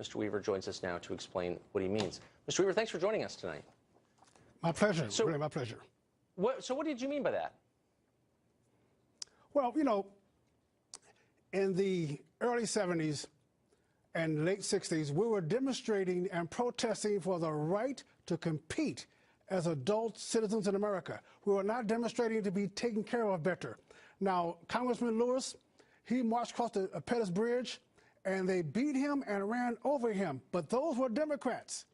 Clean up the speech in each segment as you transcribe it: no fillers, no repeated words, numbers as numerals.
Mr. Weaver joins us now to explain what he means. Mr. Weaver, thanks for joining us tonight. My pleasure. Really, my pleasure. So what did you mean by that? Well, you know, in the early 70s and late 60s, we were demonstrating and protesting for the right to compete as adult citizens in America. We were not demonstrating to be taken care of better. Now, Congressman Lewis, he marched across the Pettus Bridge, and they beat him and ran over him. But those were Democrats.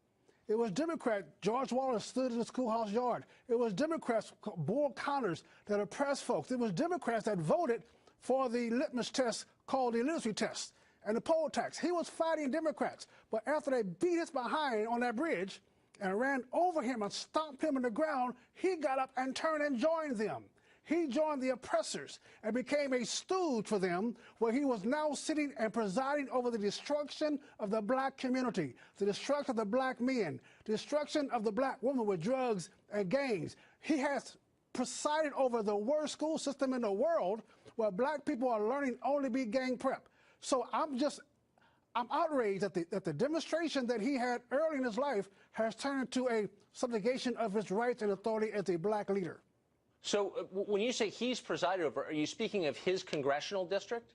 It was Democrat. George Wallace stood in the schoolhouse yard. It was Democrats, Bull Connors, that oppressed folks. It was Democrats that voted for the litmus test called the literacy test and the poll tax. He was fighting Democrats. But after they beat his behind on that bridge and ran over him and stomped him on the ground, he got up and turned and joined them. He joined the oppressors and became a stooge for them, where he was now sitting and presiding over the destruction of the black community, the destruction of the black men, the destruction of the black woman with drugs and gangs. He has presided over the worst school system in the world, where black people are learning only to be gang prep. So I'm outraged that the demonstration that he had early in his life has turned into a subjugation of his rights and authority as a black leader. So when you say he's presided over, are you speaking of his congressional district?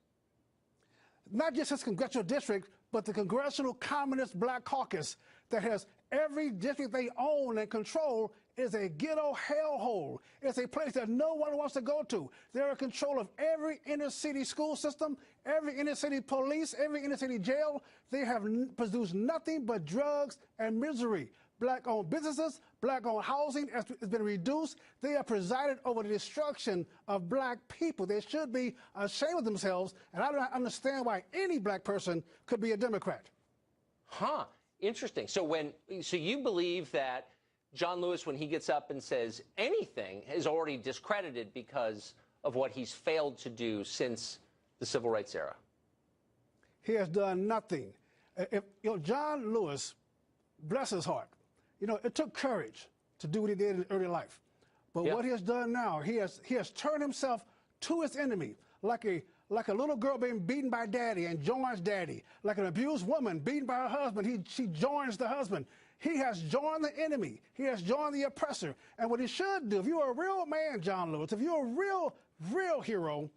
Not just his congressional district, but the Congressional Communist Black Caucus that has every district they own and control is a ghetto hellhole. It's a place that no one wants to go to. They're in control of every inner city school system, every inner city police, every inner city jail. They have produced nothing but drugs and misery. Black-owned businesses, black-owned housing has been reduced. They have presided over the destruction of black people. They should be ashamed of themselves, and I don't understand why any black person could be a Democrat. Huh. Interesting. So you believe that John Lewis, when he gets up and says anything, is already discredited because of what he's failed to do since the civil rights era? He has done nothing. John Lewis, bless his heart, it took courage to do what he did in early life. But what he has done now, he has turned himself to his enemy, like a little girl being beaten by daddy and joins daddy, like an abused woman beaten by her husband, she joins the husband. He has joined the enemy. He has joined the oppressor. And what he should do, if you're a real man, John Lewis, if you're a real hero,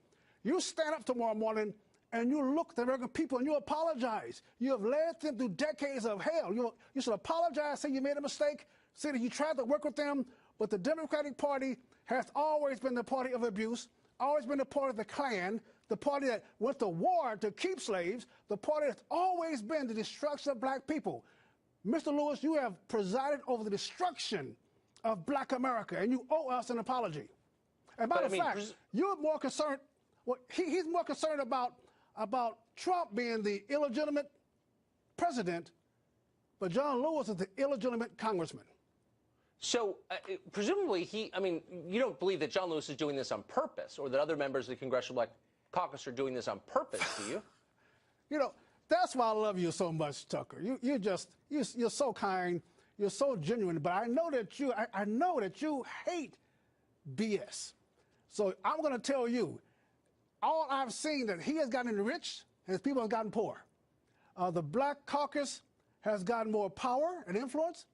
you stand up tomorrow morning and you look at the American people and you apologize. You have led them through decades of hell. You should apologize, say you made a mistake, say that you tried to work with them, but the Democratic Party has always been the party of abuse, always been the party of the Klan, the party that went to war to keep slaves, the party that's always been the destruction of black people. Mr. Lewis, you have presided over the destruction of black America, and you owe us an apology. And matter of fact, you're more concerned, he's more concerned about Trump being the illegitimate president, but John Lewis is the illegitimate congressman. So presumably you don't believe that John Lewis is doing this on purpose, or that other members of the Congressional Black Caucus are doing this on purpose, do you? That's why I love you so much, Tucker. You're so kind, you're so genuine, but I know that you hate BS. So I'm going to tell you, all I've seen that he has gotten rich and his people have gotten poor. The Black Caucus has gotten more power and influence,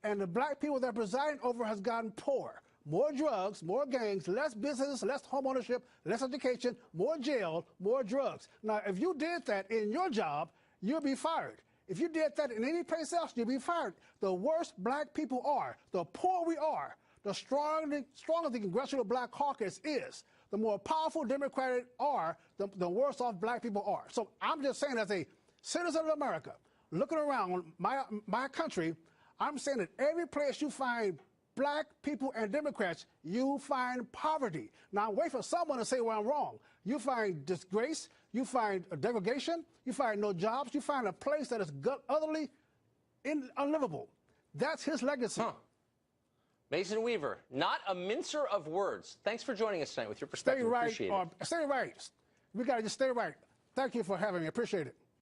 and the black people that are presiding over has gotten poor. More drugs, more gangs, less business, less home ownership, less education, more jail, more drugs. Now, if you did that in your job, you'll be fired. If you did that in any place else, you'll be fired. The worse black people are, the poorer we are, the stronger the Congressional Black Caucus is, the more powerful Democrats are, the worse off black people are. So I'm just saying, as a citizen of America, looking around my country, I'm saying that every place you find black people and Democrats, you find poverty. Now, wait for someone to say, well, I'm wrong. You find disgrace, you find degradation, you find no jobs, you find a place that is utterly unlivable. That's his legacy. Huh. Mason Weaver, not a mincer of words. Thanks for joining us tonight with your perspective. Stay right. Appreciate it. Stay right. We got to just stay right. Thank you for having me. Appreciate it.